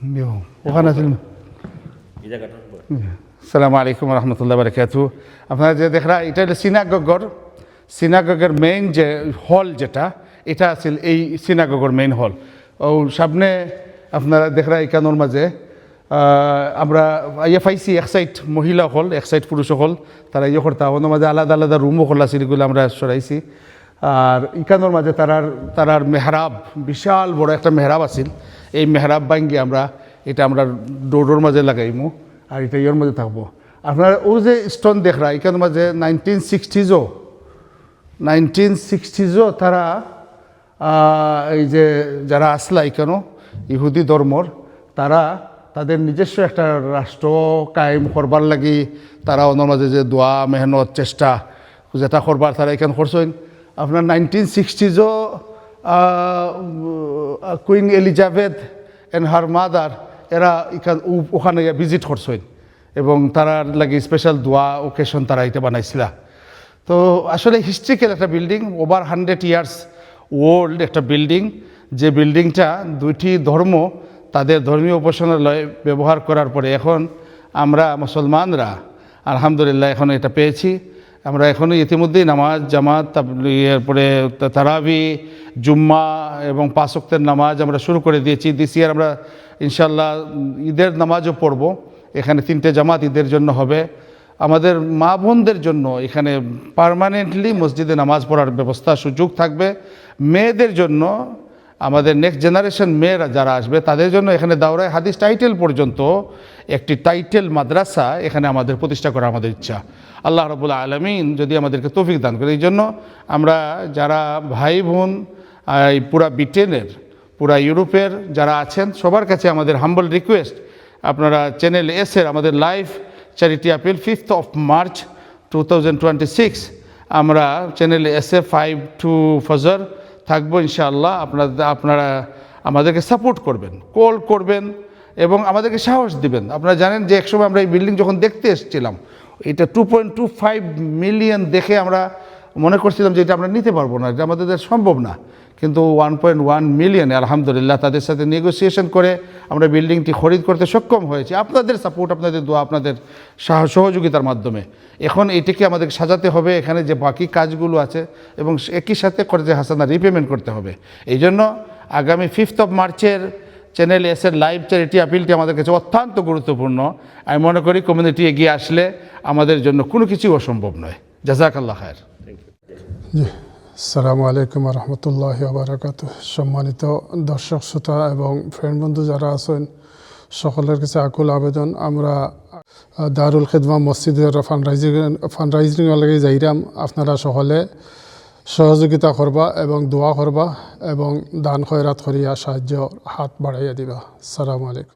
ওখানে আছেন। আসসালামু আলাইকুম রহমতুল্লাহ বারকাতু। আপনারা যে দেখরা এটা হলো সিনাগগের মেইন যে হল যেটা, এটা আছিল এই সিনাগগের মেইন হল। ও সামনে আপনারা দেখরা এখানোর মাঝে আমরা ইয়ে পাইছি, এক সাইড মহিলা হল, এক সাইড পুরুষ হল। তারা ইয়ে করতে ওনার মাঝে আলাদা আলাদা রুমও খোলা ছিল, এগুলো আমরা সরাইছি। আর ইকানোর মাঝে তারার মেহরাব, বিশাল বড় একটা মেহরাব আছিল। এই মেহরাব ভাঙ্গি আমরা এটা আমরা ডোরের মাঝে লাগাইমু, আর এটা ইয়ের মাঝে থাকবো। আপনারা ও যে স্টোন দেখরা এখানের মাঝে 1960s তারা এই যে যারা আসলা এখানো ইহুদি ধর্মর, তারা তাদের নিজস্ব একটা রাষ্ট্র কায়েম করবার লাগি তারা ওনার মাঝে যে দোয়া মেহনত চেষ্টা যেটা করবার তারা এখানে করছেন। আপনার 1960s queen Elizabeth and her mother এরা ওখানে ভিজিট করছেন, এবং তারার লাগি স্পেশাল দোয়া ওকেশন তারা এটা বানাইছিল। তো আসলে হিস্ট্রিক্যাল একটা বিল্ডিং, ওভার 100 ইয়ার্স ওল্ড একটা বিল্ডিং, যে বিল্ডিংটা দুইটি ধর্ম তাদের ধর্মীয় উপাসনালয় ব্যবহার করার পরে এখন আমরা মুসলমানরা আলহামদুলিল্লাহ এখন এটা পেয়েছি। আমরা এখনও ইতিমধ্যেই নামাজ জামাত, এরপরে তারাবি, জুম্মা এবং 5 ওয়াক্তের নামাজ আমরা শুরু করে দিয়েছি। দিস ইয়ার আমরা ইনশাল্লাহ ঈদের নামাজও পড়ব। এখানে 3টে জামাত ঈদের জন্য হবে। আমাদের মা বোনদের জন্য এখানে পার্মানেন্টলি মসজিদে নামাজ পড়ার ব্যবস্থা সুযোগ থাকবে। মেয়েদের জন্য আমাদের নেক্সট জেনারেশন মেয়েরা যারা আসবে তাদের জন্য এখানে দাওরায়ে হাদিস টাইটেল পর্যন্ত একটি টাইটেল মাদ্রাসা এখানে আমাদের প্রতিষ্ঠা করা আমাদের ইচ্ছা। আল্লাহ রাব্বুল আলামিন যদি আমাদেরকে তৌফিক দান করে। এই জন্য আমরা যারা ভাই বোন এই পুরা ব্রিটেনের, পুরা ইউরোপের যারা আছেন সবার কাছে আমাদের হাম্বল রিকোয়েস্ট, আপনারা চ্যানেল এসের আমাদের live charity appeal 5th of March 2026 আমরা চ্যানেল এসে 5 to ফজর থাকবো ইনশাআল্লাহ। আপনারা আমাদেরকে সাপোর্ট করবেন, কল করবেন এবং আমাদেরকে সাহস দিবেন। আপনারা জানেন যে একসময় আমরা এই বিল্ডিং যখন দেখতে এসেছিলাম, এটা 2.25 মিলিয়ন দেখে আমরা মনে করছিলাম যে এটা আমরা নিতে পারবো না, এটা আমাদের সম্ভব না। কিন্তু 1.1 মিলিয়ন আলহামদুলিল্লাহ তাদের সাথে নেগোসিয়েশন করে আমরা বিল্ডিংটি খরিদ করতে সক্ষম হয়েছি, আপনাদের সাপোর্ট, আপনাদের দোয়া, আপনাদের সহযোগিতার মাধ্যমে। এখন এইটিকে আমাদের সাজাতে হবে, এখানে যে বাকি কাজগুলো আছে, এবং একই সাথে কর্জে হাসানা রিপেমেন্ট করতে হবে। এই জন্য আগামী 5th of March-এর চ্যানেল এসের লাইভ চ্যারিটি আপিলটি আমাদের কাছে অত্যন্ত গুরুত্বপূর্ণ। আমি মনে করি কমিউনিটি এগিয়ে আসলে আমাদের জন্য কোনো কিছুই অসম্ভব নয়। জাযাকাল্লাহ খায়ের। জি, আসসালামু আলাইকুম রহমতুল্লাহি ওয়া বারাকাতুহু। সম্মানিত দর্শক শ্রোতা এবং ফ্রেন্ড বন্ধু যারা আছেন, সকলের কাছে আকুল আবেদন, আমরা দারুল খিদমা মসজিদের ফান্ডরাইজিং লাগে যাইরাম। আপনারা সকলে সহযোগিতা করবা এবং দোয়া করবা এবং দান খয়রাত করিয়া সাহায্য হাত বাড়াইয়া দিবা। আসসালামু আলাইকুম।